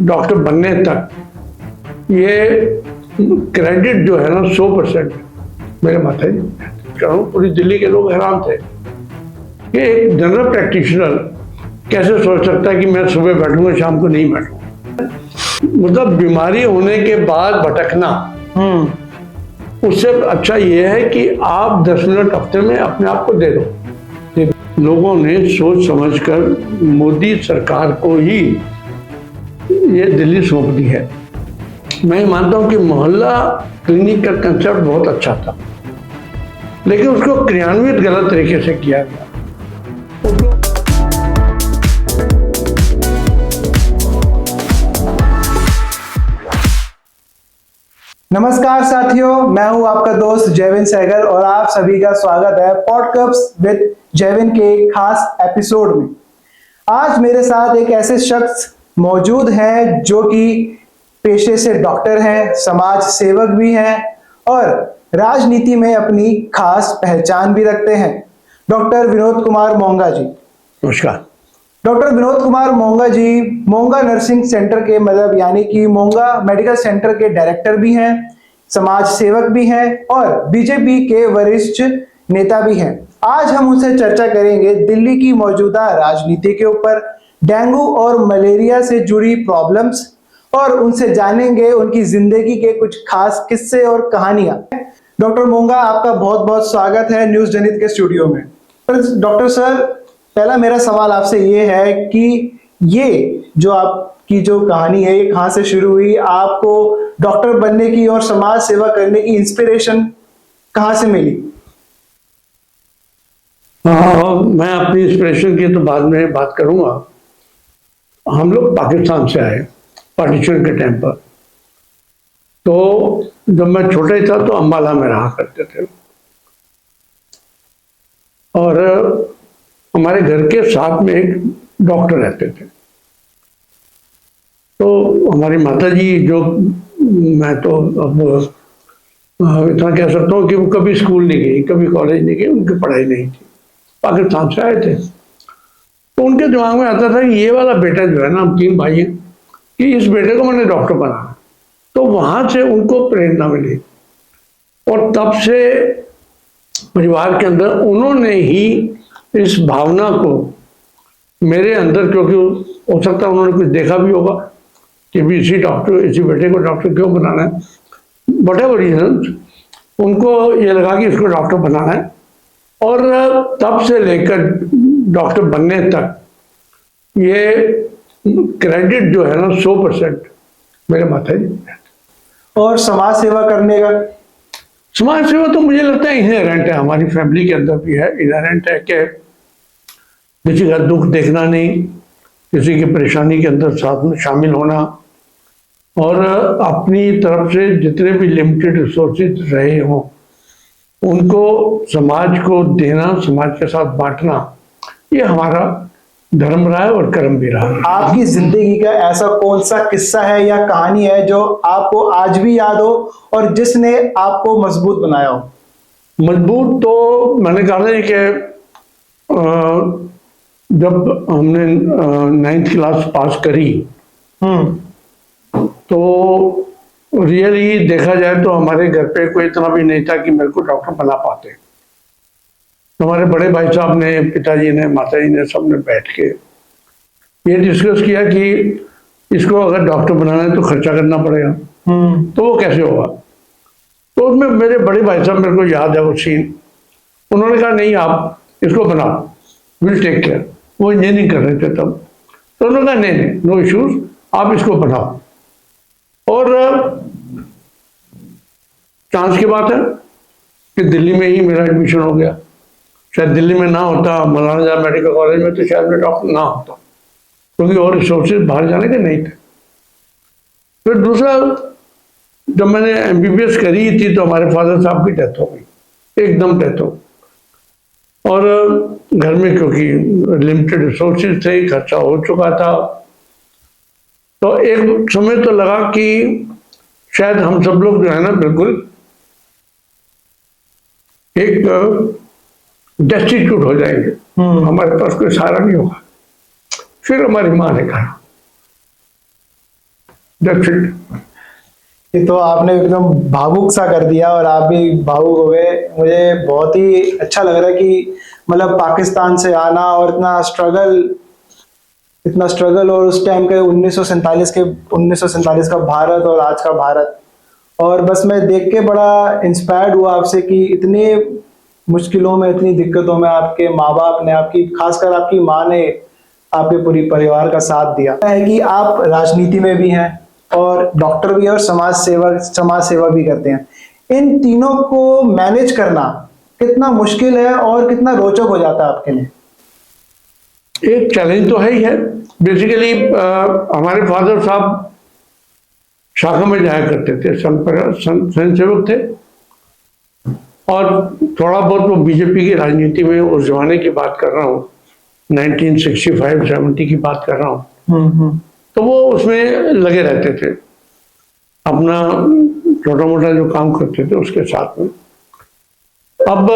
Doctor बनने तक ये क्रेडिट जो है ना 100% मेरे माता जी कहूँ। पूरी दिल्ली के लोग हैरान थे कि एक जनरल प्रैक्टिशनर कैसे सोच सकता है कि मैं सुबह बैठूंगा शाम को नहीं बैठूंगा। मतलब बीमारी होने के बाद भटकना, उससे अच्छा ये है कि आप 10 मिनट हफ्ते में अपने आप को दे दो। लोगों ने सोच समझकर मोदी सरकार को ही ये दिल्ली सौंप दी है। मैं मानता हूं कि मोहल्ला क्लिनिक का कंसेप्ट बहुत अच्छा था, लेकिन उसको क्रियान्वित गलत तरीके से किया गया। नमस्कार साथियों, मैं हूं आपका दोस्त जयविन सहगल और आप सभी का स्वागत है पॉडकास्ट विद जयविन के खास एपिसोड में। आज मेरे साथ एक ऐसे शख्स मौजूद हैं जो कि पेशे से डॉक्टर हैं, समाज सेवक भी हैं और राजनीति में अपनी खास पहचान भी रखते हैं। डॉक्टर विनोद कुमार मोंगा जी। नमस्कार। डॉक्टर विनोद कुमार मोंगा जी मोंगा नर्सिंग सेंटर के मतलब यानी कि मोंगा मेडिकल सेंटर के डायरेक्टर भी हैं, समाज सेवक भी हैं और बीजेपी के वरिष्ठ नेता भी हैं। आज हम उनसे चर्चा करेंगे दिल्ली की मौजूदा राजनीति के ऊपर, डेंगू और मलेरिया से जुड़ी प्रॉब्लम्स, और उनसे जानेंगे उनकी जिंदगी के कुछ खास किस्से और कहानियां। डॉक्टर मोंगा, आपका बहुत बहुत स्वागत है न्यूज जनहित के स्टूडियो में। डॉक्टर सर, पहला मेरा सवाल आपसे ये है कि ये जो आपकी जो कहानी है ये कहाँ से शुरू हुई? आपको डॉक्टर बनने की और समाज सेवा करने की इंस्पिरेशन कहाँ से मिली? मैं अपनी इंस्पिरेशन की तो बाद में बात करूंगा। हम लोग पाकिस्तान से आए पार्टीशन के टाइम पर, तो जब मैं छोटा ही था तो अम्बाला में रहा करते थे और हमारे घर के साथ में एक डॉक्टर रहते थे। तो हमारी माता जी जो, मैं तो अब इतना कह सकता हूँ कि वो कभी स्कूल नहीं गई, कभी कॉलेज नहीं गई, उनकी पढ़ाई नहीं थी, पाकिस्तान से आए थे। तो उनके दिमाग में आता था कि ये वाला बेटा जो है ना, हम 3 भाई हैं, कि इस बेटे को मैंने डॉक्टर बनाना। तो वहां से उनको प्रेरणा मिली और तब से परिवार के अंदर उन्होंने ही इस भावना को मेरे अंदर, क्योंकि हो सकता है उन्होंने कुछ देखा भी होगा कि भी इसी बेटे को डॉक्टर क्यों बनाना है, व्हाटएवर रीजन, उनको ये लगा कि इसको डॉक्टर बनाना है। और तब से लेकर डॉक्टर बनने तक ये क्रेडिट जो है ना 100% मेरे माता जी। और समाज सेवा करने का? समाज सेवा तो मुझे लगता है इनहेरेंट है, हमारी फैमिली के अंदर भी है, इनहेरेंट है कि किसी का दुख देखना नहीं, किसी की परेशानी के अंदर साथ में शामिल होना और अपनी तरफ से जितने भी लिमिटेड रिसोर्सेज रहे हों उनको समाज को देना, समाज के साथ बांटना, ये हमारा धर्म रहा है और कर्म भी रहा है। आपकी जिंदगी का ऐसा कौन सा किस्सा है या कहानी है जो आपको आज भी याद हो और जिसने आपको मजबूत बनाया हो? मजबूत तो मैंने कहा था कि जब हमने 9th क्लास पास करी तो रियली देखा जाए तो हमारे घर पे कोई इतना भी नहीं था कि मेरे को डॉक्टर बना पाते। तो हमारे बड़े भाई साहब ने, पिताजी ने, माताजी ने, सबने बैठ के ये डिस्कस किया कि इसको अगर डॉक्टर बनाना है तो खर्चा करना पड़ेगा, तो वो कैसे होगा। तो उसमें मेरे बड़े भाई साहब, मेरे को याद है वो सीन, उन्होंने कहा नहीं आप इसको बनाओ, विल टेक केयर। वो इंजीनियरिंग कर रहे थे तब, तो उन्होंने कहा नहीं नहीं, नो इश्यूज, आप इसको बनाओ। और चांस की बात है कि दिल्ली में ही मेरा एडमिशन हो गया। शायद दिल्ली में ना होता, मौलाना मेडिकल कॉलेज में, तो शायद मैं डॉक्टर ना होता, क्योंकि और रिसोर्सेज बाहर जाने के नहीं थे। फिर दूसरा, जब मैंने MBBS करी थी तो हमारे फादर साहब की डेथ हो गई, एकदम डेथ हो। और घर में क्योंकि लिमिटेड रिसोर्सेज थे, खर्चा हो चुका था, तो एक समय तो लगा कि शायद हम सब लोग जो है ना बिल्कुल एक डेस्टिट्यूट हो जाएंगे, हमारे पास कोई सहारा नहीं होगा। फिर हमारी माँ ने कहा दैट्स इट। ये तो आपने एकदम भावुक सा कर दिया और आप भी भावुक हो गए। मुझे बहुत ही अच्छा लग रहा है कि मतलब पाकिस्तान से आना और इतना स्ट्रगल और उस टाइम के 1947 का भारत और आज का भारत। और बस मैं देख के बड़ा इंस्पायर्ड हुआ आपसे कि इतने मुश्किलों में, इतनी दिक्कतों में आपके माँ बाप ने, आपकी खासकर आपकी माँ ने आपके पूरी परिवार का साथ दिया है कि आप राजनीति में भी हैं और डॉक्टर भी हैं और समाज सेवा भी करते हैं। इन तीनों को मैनेज करना कितना मुश्किल है और कितना रोचक हो जाता है आपके लिए? एक चैलेंज तो है ही है। बेसिकली हमारे फादर साहब शाखा में जाया करते थे, संघ सेवक थे, और थोड़ा बहुत वो बीजेपी की राजनीति में, उस जमाने की बात कर रहा हूँ, 1965-70 की बात कर रहा हूँ, तो वो उसमें लगे रहते थे, अपना छोटा मोटा जो काम करते थे उसके साथ में। अब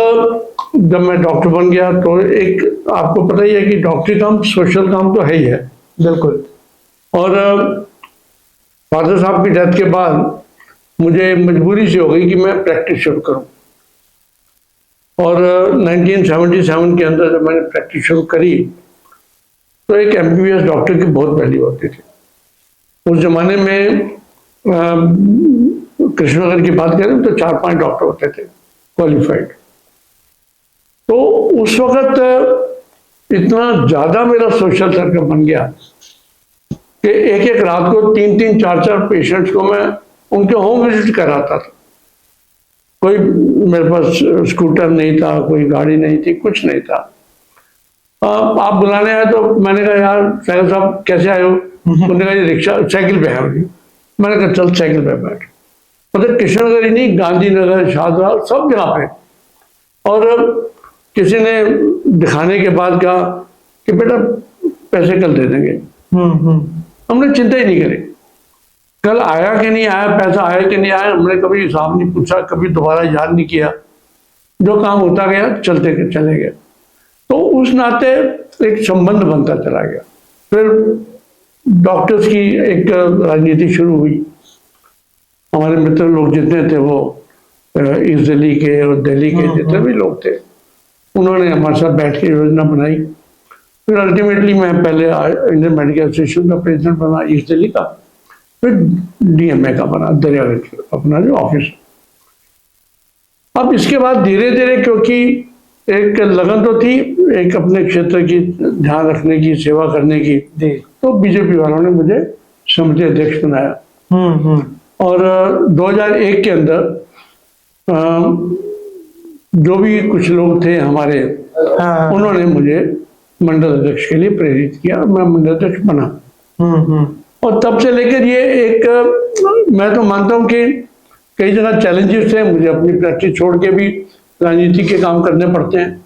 जब मैं डॉक्टर बन गया तो एक आपको पता ही है कि डॉक्टरी काम सोशल काम तो है ही है। बिल्कुल। और फादर साहब की डेथ के बाद मुझे मजबूरी से हो गई कि मैं प्रैक्टिस शुरू करूं। और 1977 के अंदर जब मैंने प्रैक्टिस शुरू करी तो एक MBBS डॉक्टर की बहुत वैल्यू होती थी। उस जमाने में कृष्णनगर की बात करें तो 4-5 डॉक्टर होते थे क्वालिफाइड। तो उस वक्त इतना ज्यादा मेरा सोशल सर्कल बन गया कि एक एक रात को 3-3, 4-4 पेशेंट्स को मैं उनके होम विजिट कराता था। कोई मेरे पास स्कूटर नहीं था, कोई गाड़ी नहीं थी, कुछ नहीं था। आप बुलाने आए तो मैंने कहा यार साहब साहब कैसे आए हो? उन्होंने कहा रिक्शा साइकिल पे है। मैंने कहा चल साइकिल पे बैठ। मतलब कृष्णनगर ही नहीं, गांधीनगर, शाहजहां, सब जगह पे। और किसी ने दिखाने के बाद कहा कि बेटा पैसे कल दे देंगे। हमने चिंता ही नहीं करी, कल आया कि नहीं आया, पैसा आया कि नहीं आया, हमने कभी हिसाब नहीं पूछा, कभी दोबारा याद नहीं किया। जो काम होता गया चले गए। तो उस नाते एक संबंध बनता चला गया। फिर डॉक्टर्स की एक राजनीति शुरू हुई। हमारे मित्र लोग जितने थे वो ईस्ट दिल्ली के और दिल्ली के जितने भी लोग थे, उन्होंने हमारे साथ बैठ के योजना बनाई। फिर अल्टीमेटली मैं पहले इंडियन मेडिकल एसोसिएशन का प्रेसिडेंट बना ईस्ट दिल्ली का, फिर DMA का बना दरियागंज, अपना जो ऑफिस। अब इसके बाद धीरे धीरे, क्योंकि एक लगन तो थी एक अपने क्षेत्र की ध्यान रखने की, सेवा करने की, तो बीजेपी वालों ने मुझे समिति अध्यक्ष बनाया। और 2001 के अंदर जो भी कुछ लोग थे हमारे, उन्होंने मुझे मंडल अध्यक्ष के लिए प्रेरित किया, मैं मंडल अध्यक्ष बना। और तब से लेकर ये एक, मैं तो मानता हूँ कि कई जगह चैलेंजेस थे, मुझे अपनी प्रैक्टिस छोड़ के भी राजनीति के काम करने पड़ते हैं।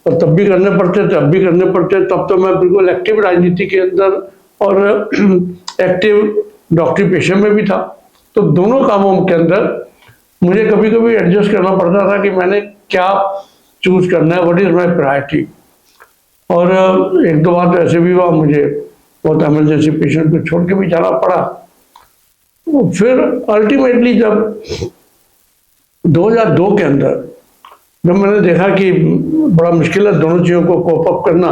और तब भी करने पड़ते थे, अब भी करने पड़ते। तब तो मैं बिल्कुल एक्टिव राजनीति के अंदर और एक्टिव डॉक्टरी पेशे में भी था। तो दोनों कामों के अंदर मुझे कभी कभी एडजस्ट करना पड़ता था कि मैंने क्या चूज करना है, व्हाट इज माय प्रायोरिटी। और एक दो बार तो ऐसे भी हुआ, मुझे बहुत इमरजेंसी पेशेंट को छोड़ के भी जाना पड़ा। फिर अल्टीमेटली जब 2002 के अंदर जब मैंने देखा कि बड़ा मुश्किल है दोनों चीजों को कोप अप करना,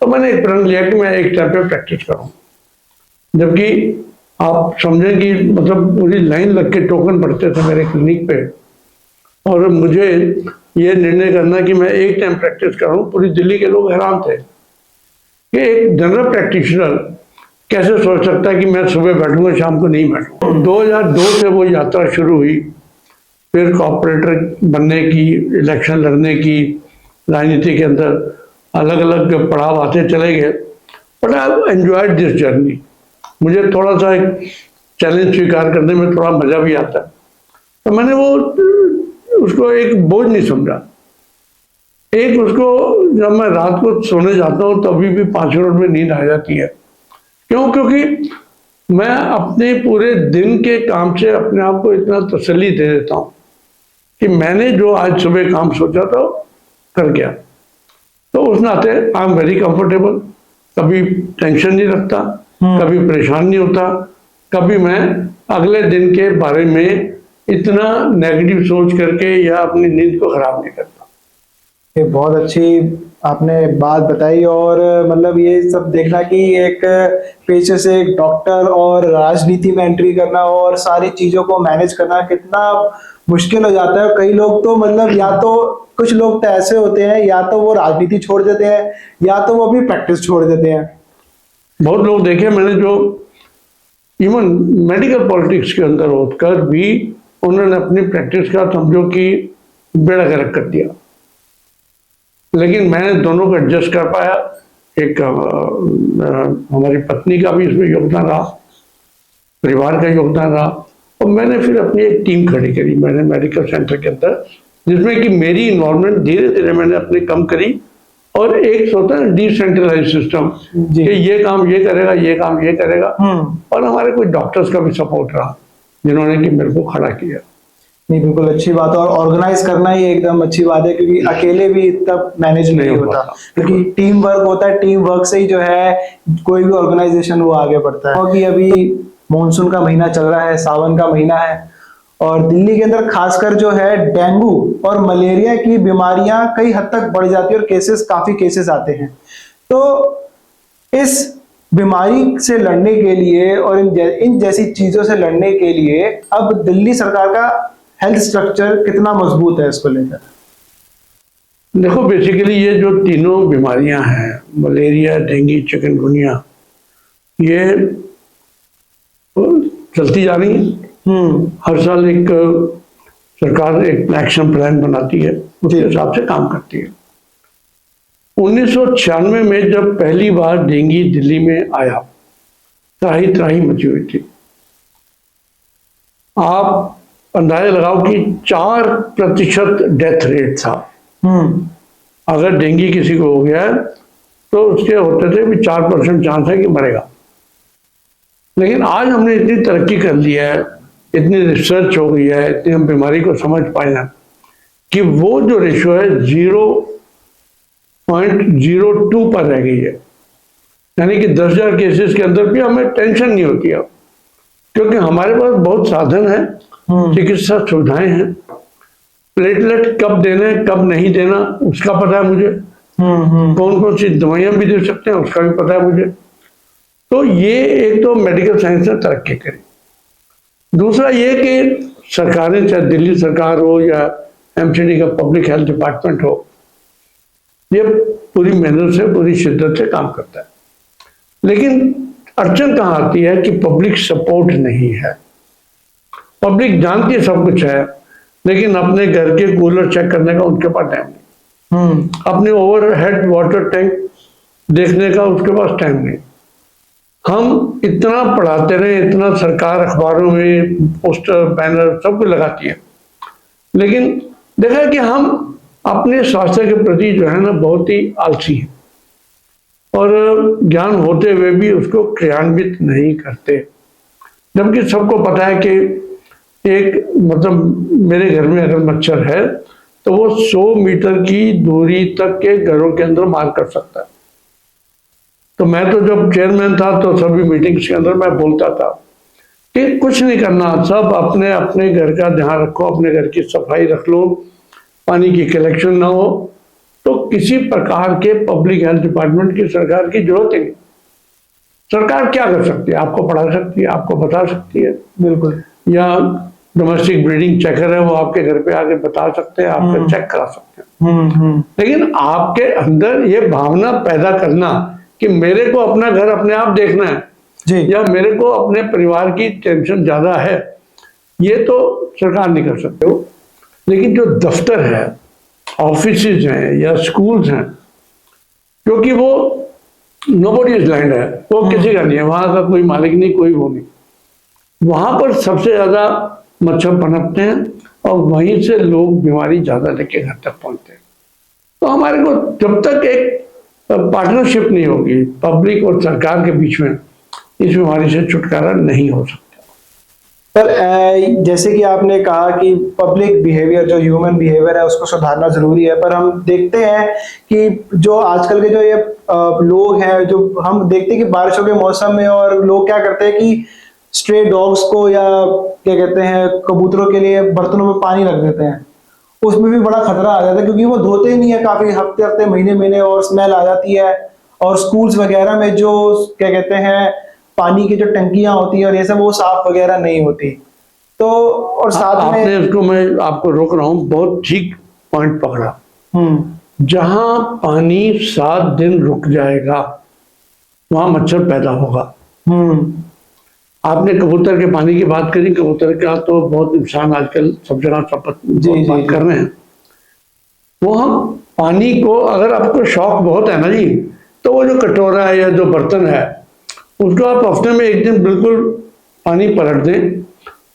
तो मैंने एक प्रण लिया कि मैं एक टाइम पे प्रैक्टिस करूं। जबकि आप समझें कि मतलब पूरी लाइन लग के टोकन पड़ते थे मेरे क्लिनिक पे, और मुझे ये निर्णय करना कि मैं एक टाइम प्रैक्टिस करूं। पूरी दिल्ली के लोग हैरान थे कि एक जनरल प्रैक्टिशनर कैसे सोच सकता है कि मैं सुबह बैठूंगा शाम को नहीं बैठूंगा। 2002 से वो यात्रा शुरू हुई, फिर कॉर्पोरेटर बनने की, इलेक्शन लड़ने की, राजनीति के अंदर अलग अलग पड़ाव आते चले गए। But I enjoyed this journey. मुझे थोड़ा सा एक चैलेंज स्वीकार करने में थोड़ा मजा भी आता है, तो मैंने वो उसको एक बोझ नहीं समझा। एक उसको जब मैं रात को सोने जाता हूँ तो अभी भी 5 मिनट में नींद आ जाती है। क्यों? क्योंकि मैं अपने पूरे दिन के काम से अपने आप को इतना तसल्ली दे देता हूँ कि मैंने जो आज सुबह काम सोचा था कर गया। तो उस नाते आई एम वेरी कंफर्टेबल, कभी टेंशन नहीं रखता, कभी परेशान नहीं होता। कभी मैं अगले दिन के बारे में इतना नेगेटिव सोच करके या अपनी नींद को खराब नहीं करता। ये बहुत अच्छी आपने बात बताई। और मतलब ये सब देखना कि एक पेशे से एक डॉक्टर और राजनीति में एंट्री करना और सारी चीजों को मैनेज करना कितना मुश्किल हो जाता है। कई लोग तो मतलब या तो कुछ लोग तो ऐसे होते हैं या तो वो राजनीति छोड़ देते हैं या तो वो अपनी प्रैक्टिस छोड़ देते हैं। बहुत लोग देखे मैंने जो इवन मेडिकल पॉलिटिक्स के अंदर होकर भी उन्होंने अपनी प्रैक्टिस का समझो कि बेड़ा गर्क कर दिया, लेकिन मैंने दोनों को एडजस्ट कर पाया। एक हमारी पत्नी का भी इसमें योगदान रहा, परिवार का योगदान रहा, और मैंने फिर अपनी एक टीम खड़ी करी मैंने मेडिकल सेंटर के अंदर, जिसमें कि मेरी इन्वॉल्वमेंट धीरे धीरे मैंने अपनी कम करी। और एक होता है डिसेंट्रलाइज सिस्टम कि ये काम ये करेगा, ये काम ये करेगा, और हमारे कुछ डॉक्टर्स का भी सपोर्ट रहा जिन्होंने कि मेरे को खड़ा किया। नहीं, बिल्कुल अच्छी बात है। और ऑर्गेनाइज करना ही एकदम अच्छी बात है, क्योंकि अकेले भी इतना मैनेज नहीं होता, क्योंकि टीम वर्क होता है। टीम वर्क से ही जो है कोई भी ऑर्गेनाइजेशन वो आगे बढ़ता है। क्योंकि अभी मॉनसून का महीना चल रहा है, सावन का महीना है, और दिल्ली के अंदर खासकर जो है डेंगू और मलेरिया की बीमारियां कई हद तक बढ़ जाती है और काफी केसेस आते हैं। तो इस बीमारी से लड़ने के लिए और इन जैसी चीजों से लड़ने के लिए अब दिल्ली सरकार का हेल्थ स्ट्रक्चर कितना मजबूत है इसको लेकर? देखो, बेसिकली ये जो तीनों बीमारियां हैं, मलेरिया, डेंगू, चिकनगुनिया, ये चलती जा रही है। हर साल एक सरकार एक एक्शन प्लान बनाती है, उसके हिसाब से काम करती है। 1996 में जब पहली बार डेंगू दिल्ली में आया, त्राही त्राही मची हुई थी। आप अंदाजा लगाओ कि 4% डेथ रेट था। अगर डेंगू किसी को हो गया है तो उसके होते थे भी 4% चांस है कि मरेगा। लेकिन आज हमने इतनी तरक्की कर लिया है, इतनी रिसर्च हो गई है, इतनी हम बीमारी को समझ पाए हैं कि वो जो रेशियो है 0.02 पर रह गई है। यानी कि 10,000 केसेस के अंदर भी हमें टेंशन नहीं होती अब, क्योंकि हमारे पास बहुत साधन है, चिकित्सा सुविधाएं हैं। प्लेटलेट कब देना है कब नहीं देना उसका पता है मुझे, कौन कौन सी दवाइयां भी दे सकते हैं उसका भी पता है मुझे। तो ये एक तो मेडिकल साइंस ने तरक्की करी। दूसरा ये कि सरकारें, चाहे दिल्ली सरकार हो या एमसीडी का पब्लिक हेल्थ डिपार्टमेंट हो, ये पूरी मेहनत से, पूरी शिद्दत से काम करता है। लेकिन अड़चन कहाँ आती है कि पब्लिक सपोर्ट नहीं है। पब्लिक जानती है सब कुछ है, लेकिन अपने घर के कूलर चेक करने का उनके पास टाइम नहीं, अपने ओवरहेड वाटर टैंक देखने का उसके पास टाइम नहीं। हम इतना पढ़ाते रहे, इतना सरकार अखबारों में पोस्टर बैनर सब कुछ लगाती है, लेकिन देखा कि हम अपने स्वास्थ्य के प्रति जो है ना बहुत ही आलसी हैं, और ज्ञान होते हुए भी उसको क्रियान्वित नहीं करते। जबकि सबको पता है कि एक मतलब मेरे घर में अगर मच्छर है तो वो 100 मीटर की दूरी तक के घरों के अंदर मार कर सकता है। तो मैं तो जब चेयरमैन था तो सभी मीटिंग्स के अंदर मैं बोलता था कि कुछ नहीं करना, सब अपने अपने घर का ध्यान रखो, अपने घर की सफाई रख लो, पानी की कलेक्शन ना हो, तो किसी प्रकार के पब्लिक हेल्थ डिपार्टमेंट की सरकार की जरूरत ही नहीं। सरकार क्या कर सकती है? आपको पढ़ा सकती है, आपको बता सकती है, बिल्कुल, या डोमेस्टिक ब्रीडिंग चेकर है वो आपके घर पे आके बता सकते हैं, आपका चेक करा सकते हैं। लेकिन आपके अंदर ये भावना पैदा करना कि मेरे को अपना घर अपने आप देखना है जी, या मेरे को अपने परिवार की टेंशन ज्यादा है, ये तो सरकार नहीं कर सकते हो। लेकिन जो दफ्तर है, ऑफिसेज हैं या स्कूल्स हैं, क्योंकि वो नोबडी इज लैंड है, वो किसी का नहीं है, वहां का कोई मालिक नहीं, कोई वो नहीं, वहां पर सबसे ज्यादा मच्छर पनपते हैं और वहीं से लोग बीमारी ज्यादा लेके घर तक पहुंचते हैं। तो हमारे को जब तक एक पार्टनरशिप नहीं होगी पब्लिक और सरकार के बीच में, इस बीमारी से छुटकारा नहीं हो सकता। पर जैसे कि आपने कहा कि पब्लिक बिहेवियर, जो ह्यूमन बिहेवियर है उसको सुधारना जरूरी है, पर हम देखते हैं कि जो आजकल के जो ये लोग हैं, जो हम देखते हैं कि बारिशों के मौसम में और लोग क्या करते हैं कि स्ट्रे डॉग्स को या क्या कहते हैं कबूतरों के लिए बर्तनों में पानी रख देते हैं, उसमें भी बड़ा खतरा आ जाता है क्योंकि वो धोते ही नहीं है काफी हफ्ते हफ्ते महीने महीने और स्मेल आ जाती है। और स्कूल्स वगैरह में जो क्या कहते हैं पानी की जो टंकियां होती हैं और ये सब वो साफ वगैरह नहीं होती। तो और साथ में आपने इसको, मैं आपको रोक रहा हूँ, बहुत ठीक पॉइंट पकड़ा। जहां पानी 7 दिन रुक जाएगा वहां मच्छर पैदा होगा। आपने कबूतर के पानी की बात करी, कबूतर का तो बहुत इंसान आजकल सब जगह सब बात कर रहे हैं। वो हम पानी को, अगर आपको शौक बहुत है ना जी, तो वो जो कटोरा है या जो बर्तन है उसको आप हफ्ते में 1 दिन बिल्कुल पानी पलट दें,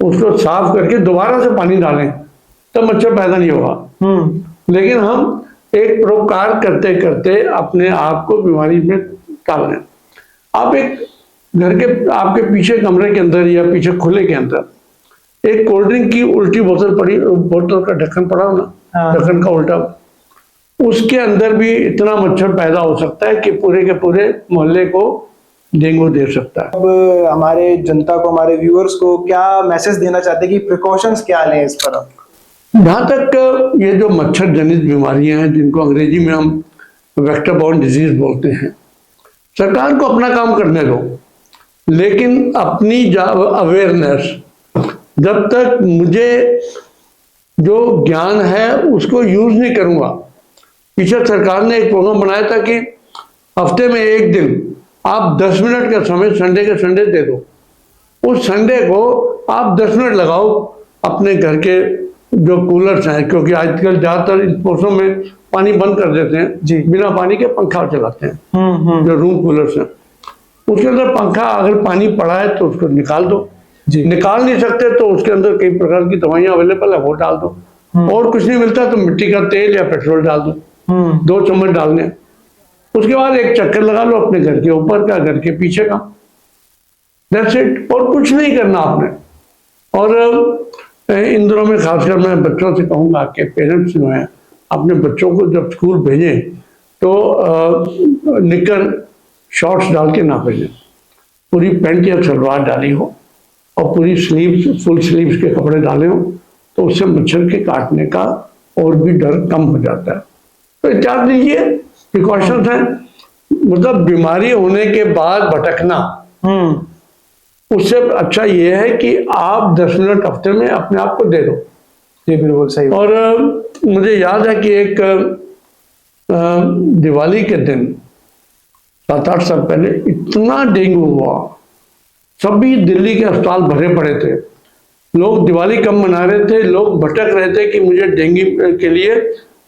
उसको साफ करके दोबारा से पानी डालें, तब मच्छर पैदा नहीं होगा। लेकिन हम एक परोपकार करते करते अपने आप को बीमारी में डाल रहे हैं। आप एक घर के आपके पीछे कमरे के अंदर या पीछे खुले के अंदर एक कोल्ड ड्रिंक की उल्टी बोतल पड़ी, बोतल का ढक्कन पड़ा हो ना, ढक्कन का उल्टा, उसके अंदर भी इतना मच्छर पैदा हो सकता है कि पूरे के पूरे मोहल्ले को डेंगू दे सकता है। अब हमारे जनता को, हमारे व्यूअर्स को क्या मैसेज देना चाहते हैं कि प्रिकॉशंस क्या लें इस पर? जहाँ तक ये जो मच्छर जनित बीमारियां हैं जिनको अंग्रेजी में हम वेक्टर बॉर्न डिजीज बोलते हैं, सरकार को अपना काम करने दो, लेकिन अपनी अवेयरनेस, जब तक मुझे जो ज्ञान है उसको यूज नहीं करूंगा। पीछे सरकार ने एक प्रोग्राम बनाया था कि हफ्ते में 1 दिन आप 10 मिनट का समय संडे के संडे दे दो। उस संडे को आप 10 मिनट लगाओ अपने घर के जो कूलर्स हैं, क्योंकि आजकल ज्यादातर इस मौसम में पानी बंद कर देते हैं, बिना पानी के पंखा चलाते हैं, जो रूम कूलर्स हैं उसके अंदर पंखा, अगर पानी पड़ा है तो उसको निकाल दो। निकाल नहीं सकते तो उसके अंदर कई प्रकार की दवाइयां अवेलेबल है, वो डाल दो। और कुछ नहीं मिलता तो मिट्टी का तेल या पेट्रोल डाल दो, 2 चम्मच डालने। उसके बाद एक चक्कर लगा लो अपने घर के ऊपर का, घर के पीछे का, दैट्स इट। और कुछ नहीं करना आपने। और इन दिनों में खासकर मैं बच्चों से कहूंगा कि पेरेंट्स जो हैं अपने बच्चों को जब स्कूल भेजें तो निकर शॉर्ट्स डाल के ना भेजें, पूरी पैंट या सलवार डाली हो और पूरी स्लीव्स, फुल स्लीव्स के कपड़े डाले हो, तो उससे मच्छर के काटने का और भी डर कम हो जाता है। तो एहतियात लीजिए, प्रिकॉशंस हैं। मतलब बीमारी होने के बाद भटकना, उससे अच्छा ये है कि आप 10 मिनट हफ्ते में अपने आप को दे दो। जी बिल्कुल सही। और मुझे याद है कि एक दिवाली के दिन 7-8 साल पहले इतना डेंगू हुआ, सभी दिल्ली के अस्पताल भरे पड़े थे, लोग दिवाली कम मना रहे थे, लोग भटक रहे थे कि मुझे डेंगू के लिए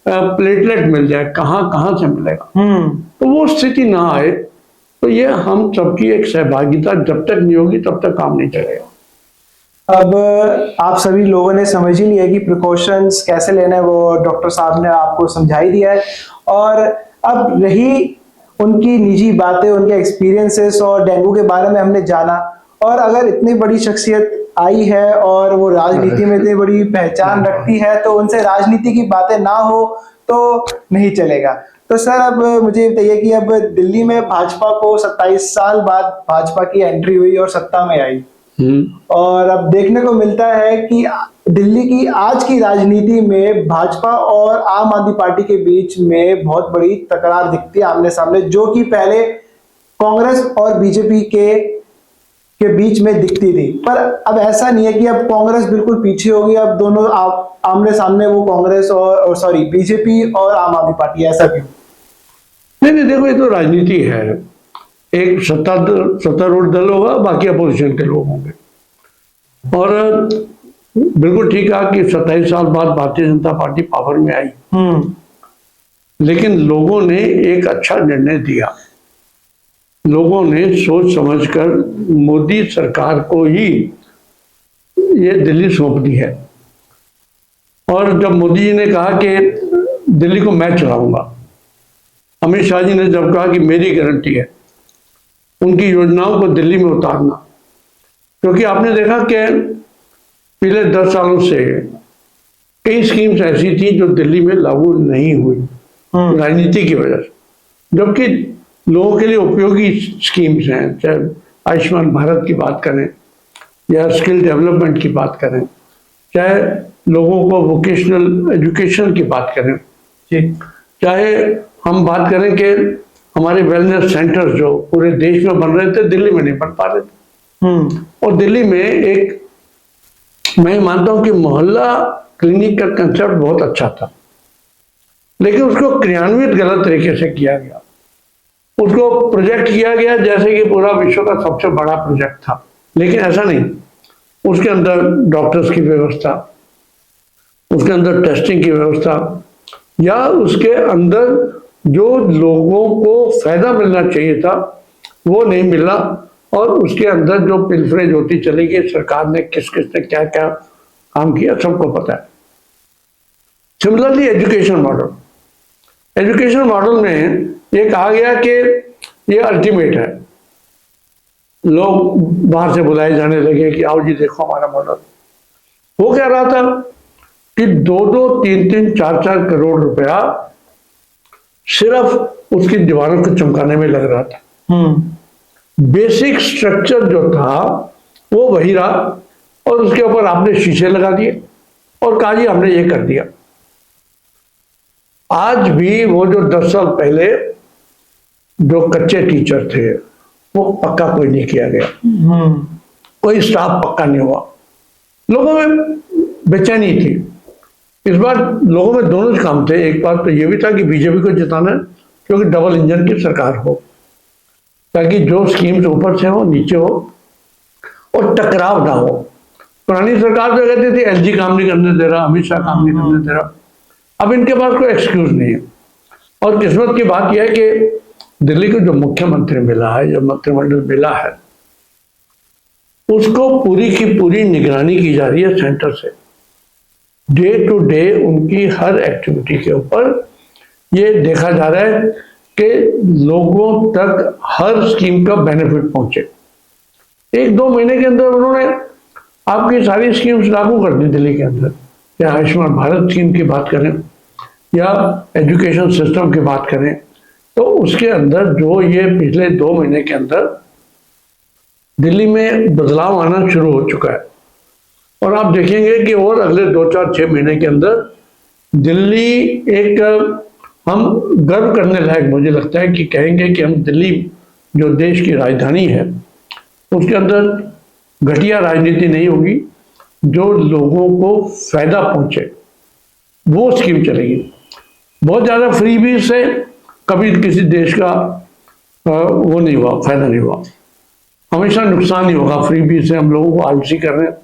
प्लेटलेट मिल जाए, कहाँ से मिलेगा। तो वो स्थिति ना आए, तो ये हम सबकी एक सहभागिता जब तक नहीं होगी तब तक काम नहीं चलेगा। अब आप सभी लोगों ने समझ ही लिया कि प्रिकॉशंस कैसे लेना है, वो डॉक्टर साहब ने आपको समझा ही दिया है। और अब रही उनकी निजी बातें, उनके एक्सपीरियंसेस और डेंगू के बारे में हमने जाना। और अगर इतनी बड़ी शख्सियत आई है और वो राजनीति में इतनी बड़ी पहचान रखती है, तो उनसे राजनीति की बातें ना हो तो नहीं चलेगा। तो सर अब मुझे बताइए कि अब दिल्ली में भाजपा को 27 साल बाद भाजपा की एंट्री हुई और सत्ता में आई, और अब देखने को मिलता है कि दिल्ली की आज की राजनीति में भाजपा और आम आदमी पार्टी के बीच में बहुत बड़ी तकरार दिखती है आमने सामने, जो कि पहले कांग्रेस और बीजेपी के बीच में दिखती थी। पर अब ऐसा नहीं है कि अब कांग्रेस बिल्कुल पीछे होगी, अब दोनों आमने सामने वो कांग्रेस और सॉरी बीजेपी और आम आदमी पार्टी, ऐसा क्यों? नहीं, देखो ये तो राजनीति है। एक सत्तारूढ़ दल होगा, बाकी अपोजिशन के लोग होंगे। और बिल्कुल ठीक है कि 27 साल बाद भारतीय जनता पार्टी पावर में आई, लेकिन लोगों ने एक अच्छा निर्णय दिया। लोगों ने सोच समझकर मोदी सरकार को ही ये दिल्ली सौंप दी है। और जब मोदी जी ने कहा कि दिल्ली को मैं चलाऊंगा, अमित शाह जी ने जब कहा कि मेरी गारंटी है उनकी योजनाओं को दिल्ली में उतारना, क्योंकि आपने देखा कि पिछले 10 सालों से कई स्कीम्स ऐसी थी जो दिल्ली में लागू नहीं हुई राजनीति की वजह से, जबकि लोगों के लिए उपयोगी स्कीम्स हैं। चाहे आयुष्मान भारत की बात करें, या स्किल डेवलपमेंट की बात करें, चाहे लोगों को वोकेशनल एजुकेशन की बात करें, जी। चाहे हम बात करें कि हमारे वेलनेस सेंटर्स जो पूरे देश में बन रहे थे, दिल्ली में नहीं बन पा रहे थे। और दिल्ली में एक, मैं मानता हूं कि मोहल्ला क्लिनिक का कंसेप्ट बहुत अच्छा था, लेकिन उसको क्रियान्वित गलत तरीके से किया गया। उसको प्रोजेक्ट किया गया जैसे कि पूरा विश्व का सबसे बड़ा प्रोजेक्ट था, लेकिन ऐसा नहीं। उसके अंदर डॉक्टर्स की व्यवस्था, उसके अंदर टेस्टिंग की व्यवस्था, या उसके अंदर जो लोगों को फायदा मिलना चाहिए था वो नहीं मिला, और उसके अंदर जो पिलफरेज होती चली गई। सरकार ने किस किस ने क्या क्या काम किया सबको पता है। सिमिलरली एजुकेशन मॉडल में ये कहा गया कि ये अल्टीमेट है। लोग बाहर से बुलाए जाने लगे कि आओ जी देखो हमारा मॉडल। वो कह रहा था कि 2-2, 3-3, 4-4 करोड़ रुपया सिर्फ उसकी दीवारों को चमकाने में लग रहा था। बेसिक स्ट्रक्चर जो था वो वही रहा, और उसके ऊपर आपने शीशे लगा दिए और कहा जी हमने ये कर दिया। आज भी वो जो 10 साल पहले जो कच्चे टीचर थे वो पक्का कोई नहीं किया गया, कोई स्टाफ पक्का नहीं हुआ। लोगों में बेचैनी थी। इस बार लोगों में दोनों काम थे। एक बात तो ये भी था कि बीजेपी को जिताना है, क्योंकि डबल इंजन की सरकार हो, ताकि जो स्कीम्स ऊपर से हो नीचे हो और टकराव ना हो। पुरानी सरकार जो कहती थी एलजी काम नहीं करने दे रहा, अमित शाह काम नहीं करने दे रहा, अब इनके पास कोई एक्सक्यूज नहीं है। और किस्मत की बात यह है कि दिल्ली को जो मुख्यमंत्री मिला है, जो मंत्रिमंडल मिला है, उसको पूरी की पूरी निगरानी की जा रही है सेंटर से। डे टू डे उनकी हर एक्टिविटी के ऊपर ये देखा जा रहा है कि लोगों तक हर स्कीम का बेनिफिट पहुंचे। 1-2 महीने के अंदर उन्होंने आपकी सारी स्कीम्स लागू कर दी दिल्ली के अंदर। या आयुष्मान भारत स्कीम की बात करें या एजुकेशन सिस्टम की बात करें, तो उसके अंदर जो ये पिछले 2 महीने के अंदर दिल्ली में बदलाव आना शुरू हो चुका है। और आप देखेंगे कि और अगले 2-4-6 महीने के अंदर दिल्ली एक, हम गर्व करने लायक मुझे लगता है कि कहेंगे कि हम दिल्ली जो देश की राजधानी है उसके अंदर घटिया राजनीति नहीं होगी, जो लोगों को फायदा पहुंचे वो स्कीम चलेगी। बहुत ज्यादा फ्रीबी से कभी किसी देश का वो नहीं हुआ, फायदा नहीं हुआ। हमेशा नुकसान ही होगा। फ्रीबी से हम लोगों को आलसी कर रहे हैं,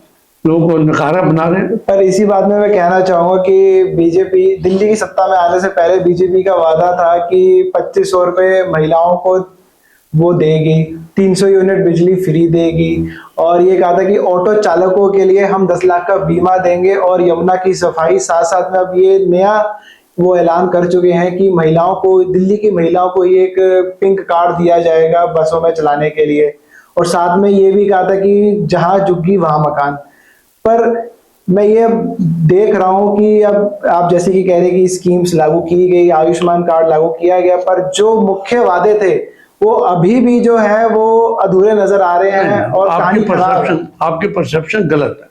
लोगों को नकारा बना रहे हैं। पर इसी बात में मैं कहना चाहूंगा कि बीजेपी दिल्ली की सत्ता में आने से पहले बीजेपी का वादा था कि 2500 रुपए महिलाओं को वो देगी, 300 यूनिट बिजली फ्री देगी, और ये कहा था कि ऑटो चालकों के लिए हम 10 लाख का बीमा देंगे, और यमुना की सफाई। साथ साथ में अब ये नया वो ऐलान कर चुके हैं कि महिलाओं को, दिल्ली की महिलाओं को ये एक पिंक कार्ड दिया जाएगा बसों में चलाने के लिए। और साथ में ये भी कहा था कि जहां झुग्गी वहां मकान। पर मैं ये देख रहा हूं कि अब आप जैसे कि कह रहे हैं कि स्कीम्स लागू की गई, आयुष्मान कार्ड लागू किया गया, पर जो मुख्य वादे थे वो अभी भी जो है वो अधूरे नजर आ रहे हैं। और आपकी परसेप्शन गलत है।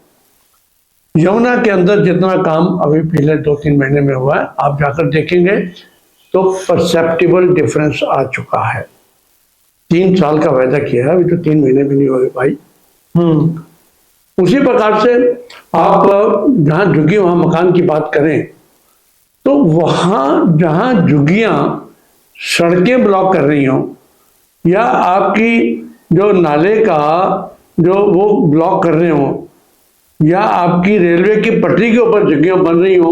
यमुना के अंदर जितना काम अभी पिछले 2-3 महीने में हुआ है, आप जाकर देखेंगे तो परसेप्टिबल डिफरेंस आ चुका है। 3 साल का वायदा किया है, अभी तो 3 महीने भी नहीं हुए भाई। उसी प्रकार से आप जहां झुग्गी वहां मकान की बात करें, तो वहां जहां झुग्गियां सड़कें ब्लॉक कर रही हों, या आपकी जो नाले का जो वो ब्लॉक कर रहे हो, या आपकी रेलवे की पटरी के ऊपर जगह बन रही हो,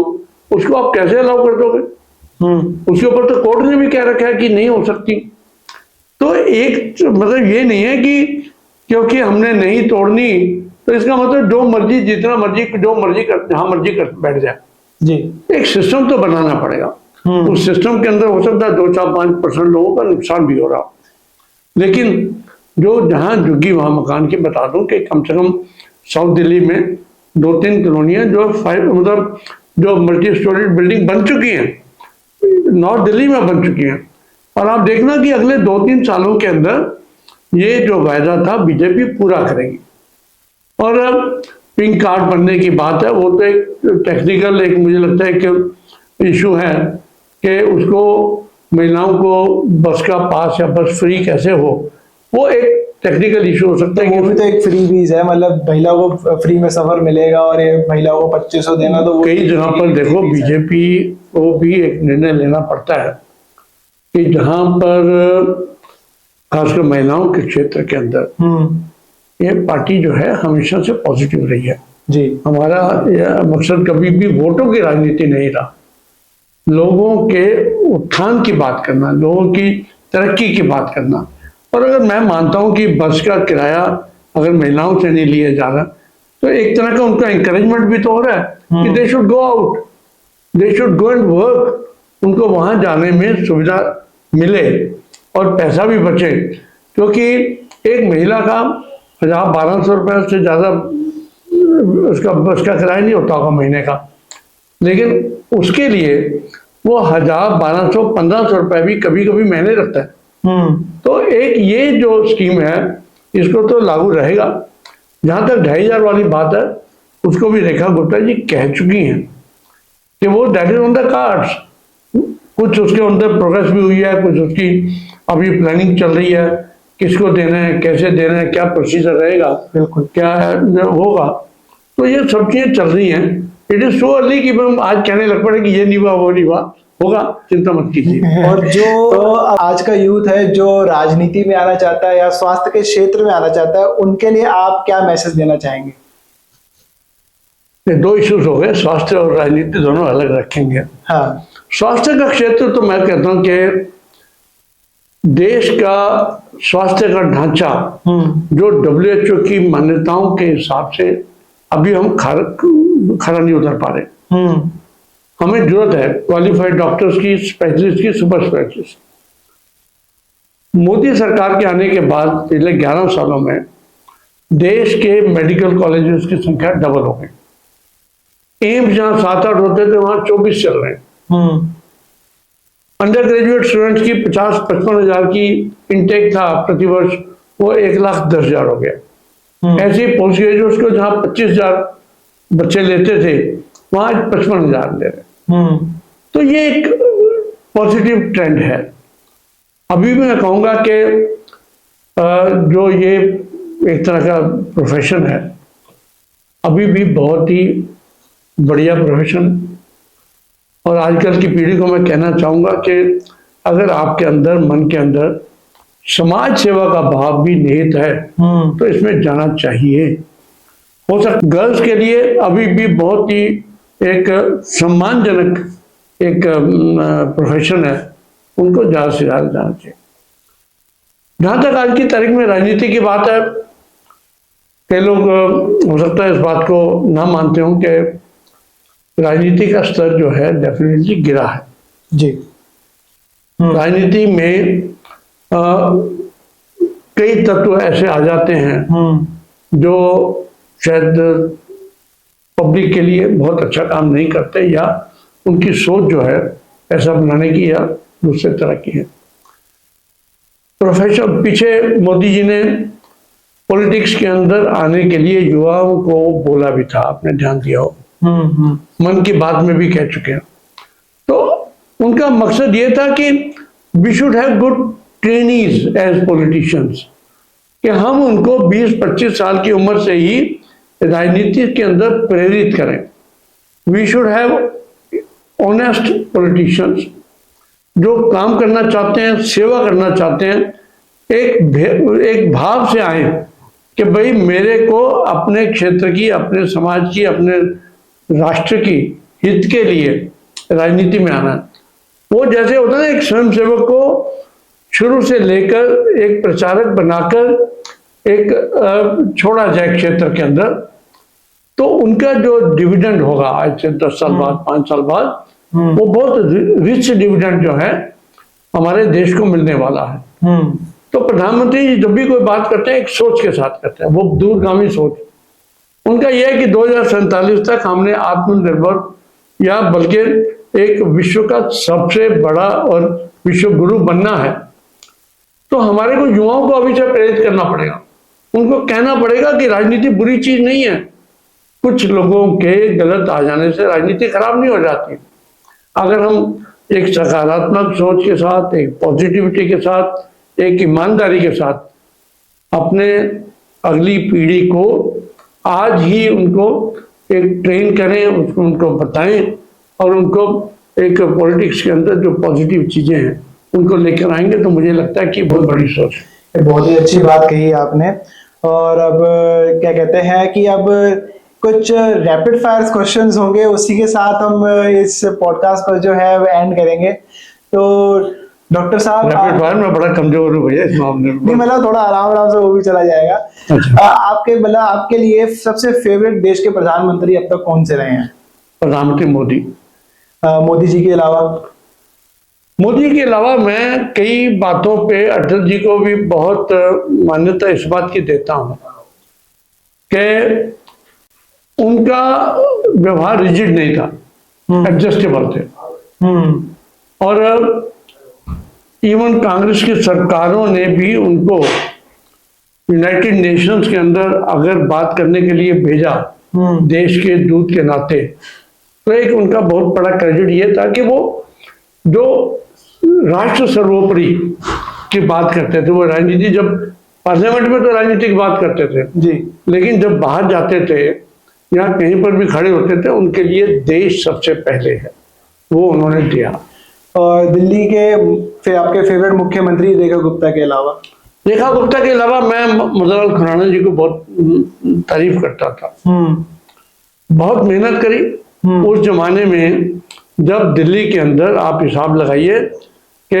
उसको आप कैसे अलाउ कर दोगे? उसके ऊपर तो कोर्ट ने भी कह रखा है कि नहीं हो सकती। तो एक मतलब ये नहीं है कि क्योंकि हमने नहीं तोड़नी तो इसका मतलब जो मर्जी जितना मर्जी जो मर्जी कर जहां मर्जी कर बैठ जाए जी। एक सिस्टम तो बनाना पड़ेगा। उस सिस्टम के अंदर हो सकता है 2-4-5% लोगों का नुकसान भी हो रहा, लेकिन जो जहां झुग्गी वहां मकान की बता दूं कि कम से कम साउथ दिल्ली में 2-3 कॉलोनियां जो मतलब जो मल्टी स्टोरी बिल्डिंग बन चुकी हैं, नॉर्थ दिल्ली में बन चुकी हैं। और आप देखना कि अगले 2-3 सालों के अंदर ये जो वायदा था बीजेपी पूरा करेगी। और अब पिंक कार्ड बनने की बात है, वो तो एक टेक्निकल, एक मुझे लगता है कि इशू है कि उसको महिलाओं को बस का पास या बस फ्री कैसे हो, वो एक टेक्निकल इशू हो सकता है। वो भी तो एक फ्री बीज है, मतलब महिलाओं को फ्री में सफर मिलेगा और ये महिलाओं को 2500 देना, तो वो कई जगह पर देखो बीजेपी को भी एक निर्णय लेना पड़ता है कि जहां पर खासकर महिलाओं के क्षेत्र के अंदर ये पार्टी जो है हमेशा से पॉजिटिव रही है जी। हमारा यह मकसद कभी भी वोटों की राजनीति नहीं रहा, लोगों के उत्थान की बात करना, लोगों की तरक्की की बात करना। और अगर मैं मानता हूं कि बस का किराया अगर महिलाओं से नहीं लिया जा रहा, तो एक तरह का उनका इंकरेजमेंट भी तो हो रहा है कि they should go out, they should go and work, उनको वहां जाने में सुविधा मिले और पैसा भी बचे, क्योंकि एक महिला का 1200 रुपये से ज्यादा उसका बस का किराया नहीं होता होगा महीने का, लेकिन उसके लिए वो 1000, 1200, 1500 रुपये भी कभी कभी महीने रखता है। तो एक ये जो स्कीम है इसको तो लागू रहेगा। जहां तक 2500 वाली बात है, उसको भी रेखा गुप्ता जी कह चुकी हैं कि वो that is on the cards. कुछ उसके अंदर प्रोग्रेस भी हुई है, कुछ उसकी अभी प्लानिंग चल रही है, किसको देना है, कैसे देना है, क्या प्रोसीजर रहेगा, बिल्कुल क्या होगा, तो ये सब चीजें चल रही हैं। इट इज सो अर्ली कि हम आज कहने लग पड़े कि ये नहीं हुआ, वो नहीं हुआ, होगा, चिंता मत कीजिए। और जो आज का यूथ है जो राजनीति में आना चाहता है या स्वास्थ्य के क्षेत्र में आना चाहता है, उनके लिए आप क्या मैसेज देना चाहेंगे? ये दो इश्यूज हो गए, स्वास्थ्य और राजनीति दोनों अलग रखेंगे। हाँ। स्वास्थ्य का क्षेत्र तो मैं कहता हूं कि देश का स्वास्थ्य का ढांचा जो WHO की मान्यताओं के हिसाब से अभी हम खरा नहीं उतर पा रहे। हमें जरूरत है क्वालिफाइड डॉक्टर्स की, स्पेशलिस्ट की, सुपर स्पेशलिस्ट। मोदी सरकार के आने के बाद पिछले 11 सालों में देश के मेडिकल कॉलेजेस की संख्या डबल हो गई। एम्स जहां 7-8 होते थे वहां 24 चल रहे हैं। अंडर ग्रेजुएट स्टूडेंट्स की 50-55 हजार की इनटेक था प्रतिवर्ष, वो 1,10,000 हो गया। ऐसे ही पोस्ट ग्रेजुएट्स को जहां 25,000 बच्चे लेते थे वहां 55,000 ले रहे। तो ये एक पॉजिटिव ट्रेंड है। अभी भी मैं कहूंगा कि जो ये एक तरह का प्रोफेशन है अभी भी बहुत ही बढ़िया प्रोफेशन, और आजकल की पीढ़ी को मैं कहना चाहूंगा कि अगर आपके अंदर, मन के अंदर समाज सेवा का भाव भी निहित है तो इसमें जाना चाहिए। हो सकता गर्ल्स के लिए अभी भी बहुत ही एक सम्मानजनक एक प्रोफेशन है, उनको ज्यादा से ज्यादा जाना चाहिए। जहां तक आज की तारीख में राजनीति की बात है, कई लोग हो सकता है इस बात को ना मानते हो कि राजनीति का स्तर जो है डेफिनेटली गिरा है जी। राजनीति में कई तत्व ऐसे आ जाते हैं जो शायद पब्लिक के लिए बहुत अच्छा काम नहीं करते, या उनकी सोच जो है पैसा बनाने की या दूसरे तरह की है। प्रोफेसर पीछे मोदी जी ने पॉलिटिक्स के अंदर आने के लिए युवाओं को बोला भी था, आपने ध्यान दिया हो, मन की बात में भी कह चुके हैं। तो उनका मकसद ये था कि we should have good trainees as politicians, कि हम उनको 20-25 साल की उम्र से ही राजनीति के अंदर प्रेरित करें। We should have honest politicians जो काम करना चाहते हैं, सेवा करना चाहते हैं, एक भाव से आए कि भाई मेरे को अपने क्षेत्र की, अपने समाज की, अपने राष्ट्र की हित के लिए राजनीति में आना है। वो जैसे होता है ना, एक स्वयंसेवक को शुरू से लेकर एक प्रचारक बनाकर एक छोड़ा जाए क्षेत्र के अंदर, तो उनका जो डिविडेंड होगा आज से 10 साल बाद, 5 साल बाद, वो बहुत रिच डिविडेंड जो है हमारे देश को मिलने वाला है। तो प्रधानमंत्री जब भी कोई बात करते हैं एक सोच के साथ करते हैं, वो दूरगामी सोच। उनका यह है कि 2047 तक हमने आत्मनिर्भर या बल्कि एक विश्व का सबसे बड़ा और विश्व गुरु बनना है। तो हमारे को युवाओं को अभी से प्रेरित करना पड़ेगा उनको कहना पड़ेगा कि राजनीति बुरी चीज नहीं है। कुछ लोगों के गलत आ जाने से राजनीति खराब नहीं हो जाती। अगर हम एक सकारात्मक सोच के साथ, एक पॉजिटिविटी के साथ, एक ईमानदारी के साथ अपने अगली पीढ़ी को आज ही उनको एक ट्रेन करें, उसको उनको बताएं और उनको एक पॉलिटिक्स के अंदर जो पॉजिटिव चीजें हैं उनको लेकर आएंगे, तो मुझे लगता है कि बहुत बड़ी सोच है। बहुत ही अच्छी बात कही आपने। और अब क्या कहते हैं कि अब कुछ रैपिड फायर क्वेश्चंस होंगे, उसी के साथ हम इस पॉडकास्ट को जो है एंड करेंगे। तो डॉक्टर साहब, रैपिड फायर में बड़ा कमजोर हूँ भैया इस मामले में। नहीं, मतलब थोड़ा आराम आराम से वो भी चला जाएगा। अच्छा। आपके मतलब आपके लिए सबसे फेवरेट देश के प्रधानमंत्री अब तक कौन से रहे हैं? प्रधानमंत्री मोदी। मोदी जी के अलावा? मोदी के अलावा मैं कई बातों पे अटल जी को भी बहुत मान्यता इस बात की देता हूँ कि उनका व्यवहार रिजिड नहीं था, एडजस्टेबल थे। और इवन कांग्रेस की सरकारों ने भी उनको यूनाइटेड नेशंस के अंदर अगर बात करने के लिए भेजा देश के दूत के नाते, तो एक उनका बहुत बड़ा क्रेडिट ये था कि वो जो राष्ट्र सर्वोपरि की बात करते थे, वो राजनीति, जब पार्लियामेंट में तो राजनीति की बात करते थे जी, लेकिन जब बाहर जाते थे या कहीं पर भी खड़े होते थे, उनके लिए देश सबसे पहले है, वो उन्होंने दिया। और दिल्ली के आपके फेवरेट मुख्यमंत्री रेखा गुप्ता के अलावा? रेखा गुप्ता के अलावा मैं मदनलाल खुराना जी को बहुत तारीफ करता था। बहुत मेहनत करी उस जमाने में, जब दिल्ली के अंदर आप हिसाब लगाइए कि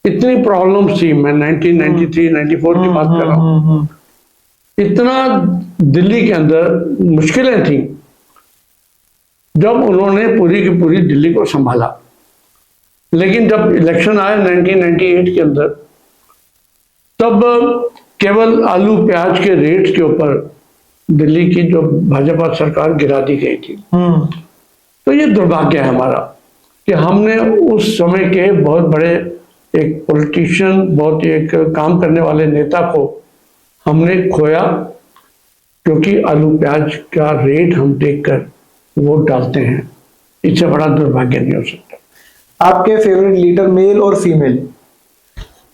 इतनी प्रॉब्लम्स थी। मैं 1993-94 की बात कर रहा हूँ। इतना दिल्ली के अंदर मुश्किलें थी, जब उन्होंने पूरी की पूरी दिल्ली को संभाला। लेकिन जब इलेक्शन आया 1998 के अंदर, तब केवल आलू प्याज के रेट के ऊपर दिल्ली की जो भाजपा सरकार गिरा दी गई थी। तो ये दुर्भाग्य है हमारा कि हमने उस समय के बहुत बड़े एक पॉलिटिशियन, बहुत एक काम करने वाले नेता को हमने खोया, क्योंकि आलू प्याज का रेट हम देखकर वोट डालते हैं। इससे बड़ा दुर्भाग्य नहीं हो सकता। आपके फेवरेट लीडर मेल और फीमेल?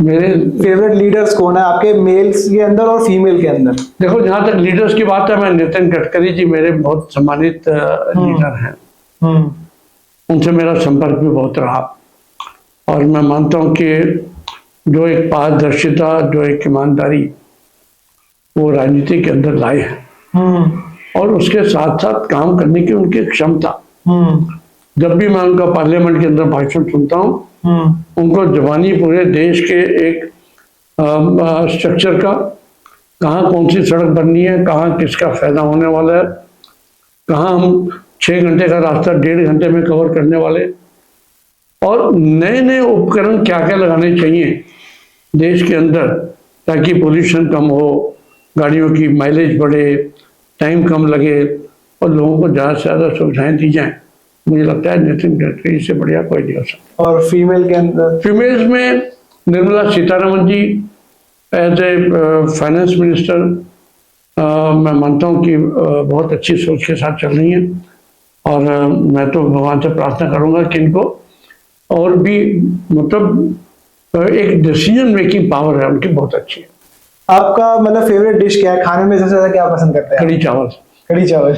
मेरे फेवरेट लीडर्स कौन है आपके, मेल्स के अंदर और फीमेल के अंदर? देखो, जहां तक लीडर्स की बात है, मैं नितिन गडकरी जी मेरे बहुत सम्मानित लीडर हैं। उनसे मेरा संपर्क भी बहुत रहा और मैं मानता हूं कि जो एक पारदर्शिता, जो एक ईमानदारी वो राजनीति के अंदर लाए हैं, और उसके साथ साथ काम करने की उनकी क्षमता। जब भी मैं उनका पार्लियामेंट के अंदर भाषण सुनता हूँ, उनको जवानी पूरे देश के एक स्ट्रक्चर का, कहाँ कौन सी सड़क बननी है, कहाँ किसका फायदा होने वाला है, कहाँ हम 6 घंटे का रास्ता 1.5 घंटे में कवर करने वाले, और नए नए उपकरण क्या क्या लगाने चाहिए देश के अंदर ताकि पोल्यूशन कम हो, गाड़ियों की माइलेज बढ़े, टाइम कम लगे और लोगों को ज़्यादा से ज़्यादा सुविधाएं दी जाएं। मुझे लगता है नितिन गडकरी से बढ़िया कोई नहीं हो सकता। और फीमेल के अंदर? फीमेल्स में Nirmala Sitharaman ji as a finance minister, मैं मानता हूँ कि बहुत अच्छी सोच के साथ चल रही हैं, और मैं तो भगवान से प्रार्थना करूंगा कि इनको और भी मतलब एक डिसीजन मेकिंग पावर है उनकी बहुत अच्छी है। आपका मतलब फेवरेट डिश क्या है खाने में? सबसे ज्यादा क्या पसंद करते हैं? कढ़ी चावल। कढ़ी चावल।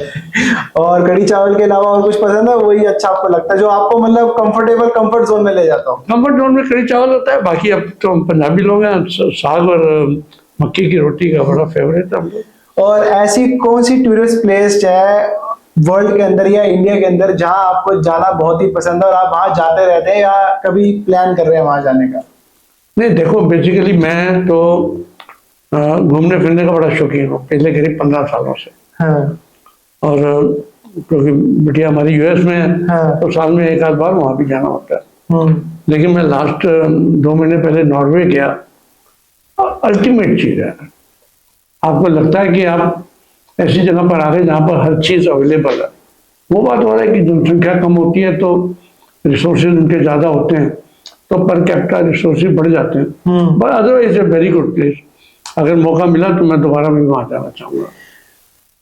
और कढ़ी चावल के अलावा और कुछ पसंद है, वही अच्छा आपको लगता है जो आपको मतलब कंफर्टेबल, कंफर्ट जोन में ले जाता हो? कंफर्ट जोन में कढ़ी चावल होता है। बाकी अब तो हम पंजाबी लोग हैं, साग और मक्की की रोटी का बड़ा फेवरेट है हम लोग। और ऐसी कौन सी टूरिस्ट प्लेस है वर्ल्ड के अंदर या इंडिया के अंदर जहां आपको जाना बहुत ही पसंद है और आप वहां जाते रहते हैं या कभी प्लान कर रहे हैं वहां जाने का? नहीं, देखो, बेसिकली मैं तो घूमने फिरने का बड़ा शौकीन हूँ पिछले करीब 15 सालों से। हाँ। और क्योंकि बिटिया हमारी यूएस में है, हाँ। तो साल में 1 आध बार वहां भी जाना होता है। लेकिन मैं लास्ट 2 महीने पहले नॉर्वे गया। अल्टीमेट चीज है, आपको लगता है कि आप ऐसी जगह पर आ गए जहाँ पर हर चीज अवेलेबल है। वो बात हो रहा है कि जनसंख्या कम होती है तो रिसोर्सेज उनके ज्यादा होते हैं, तो पर कैपिटा रिसोर्सेज बढ़ जाते हैं। But otherwise a very good place. अगर मौका मिला तो मैं दोबारा भी वहाँ जाना चाहूँगा।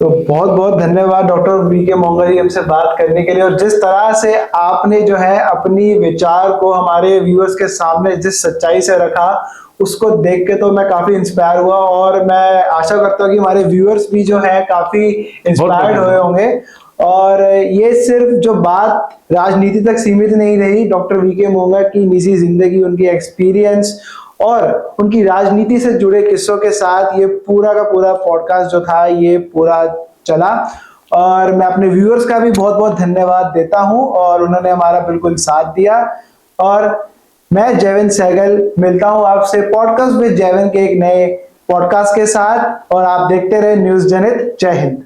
तो बहुत बहुत धन्यवाद डॉक्टर वीके मोंगा जी हमसे बात करने के लिए, और जिस तरह से आपने जो है अपनी विचार को हमारे व्यूअर्स के सामने जिस सच्चाई से रखा, उसको देख के तो मैं काफी इंस्पायर हुआ, और मैं आशा करता हूँ कि हमारे व्यूअर्स भी जो है काफी इंस्पायर्ड हुए होंगे। और ये सिर्फ जो बात राजनीति तक सीमित नहीं रही, डॉक्टर वीके मोंगा की निजी जिंदगी, उनकी एक्सपीरियंस और उनकी राजनीति से जुड़े किस्सों के साथ ये पूरा का पूरा पॉडकास्ट जो था ये पूरा चला। और मैं अपने व्यूअर्स का भी बहुत बहुत धन्यवाद देता हूं, और उन्होंने हमारा बिल्कुल साथ दिया। और मैं जयविन सहगल मिलता हूं आपसे पॉडकास्ट विद जयविन के एक नए पॉडकास्ट के साथ, और आप देखते रहे न्यूज़ जनहित। जय हिंद।